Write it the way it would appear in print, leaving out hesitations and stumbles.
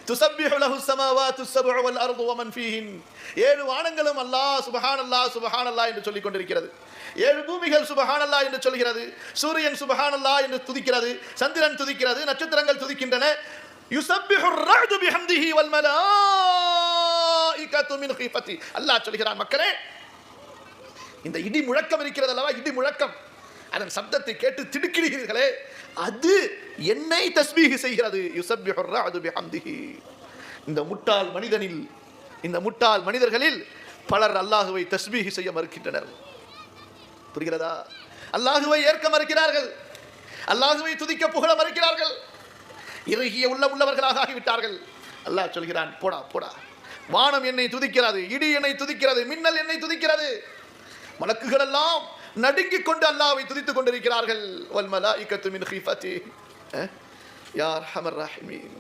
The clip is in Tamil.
துஸப்பிஹு லஹு ஸமாவாத்து ஸப்உ வல் அர்து வமன் ஃபீஹின். 7 வானங்களும் அல்லாஹ் சுப்ஹானல்லாஹ் சுப்ஹானல்லாஹ் என்று சொல்லிக் கொண்டிருக்கிறது. 7 பூமிகள் சுப்ஹானல்லாஹ் என்று சொல்கிறது. சூரியன் சுப்ஹானல்லாஹ் என்று துதிக்கிறது. சந்திரன் துதிக்கிறது. நட்சத்திரங்கள் துதிக்கின்றன. யுஸப்பிஹு அர்-ரஅது பிஹம்திஹி வல் மலாயிகத்து மின் ஹீஃபத்தி. அல்லாஹ் சொல்கிறான், மக்களே, இந்த இடி முழக்கம் இருக்கிறது அல்லவா, இடி முழக்கம், அதன் சப்தத்தை கேட்டு திடுக்கிடுகிறீர்களே, அது என்னை தஸ்பீஹ் செய்கிறது. யுஸப்பிஹு அர்-ரஅது பிஹம்திஹி. இந்த முட்டாள் மனிதர்களில் பலர் அல்லாஹ்வை தஸ்பீஹ் செய்ய மறுக்கின்றனர். புரிகிறதா? அல்லாஹ்வை ஏற்க மறுக்கிறார்கள், அல்லாஹ்வை துதிக்க புகழ மறுக்கிறார்கள், இறுகிய உள்ளவர்களாக ஆகிவிட்டார்கள். அல்லாஹ் சொல்கிறான், போடா போடா, வானம் என்னை துதிக்கிறது, இடி என்னை துதிக்கிறது, மின்னல் என்னை துதிக்கிறது, மலக்குகள் எல்லாம் நடுங்கிக் கொண்டு அல்லாஹ்வை துதித்துக் கொண்டிருக்கிறார்கள். வல் மலாயிகத்து மின் ஹீஃபத்தி யா அர்ஹமர் ராஹிமீன்.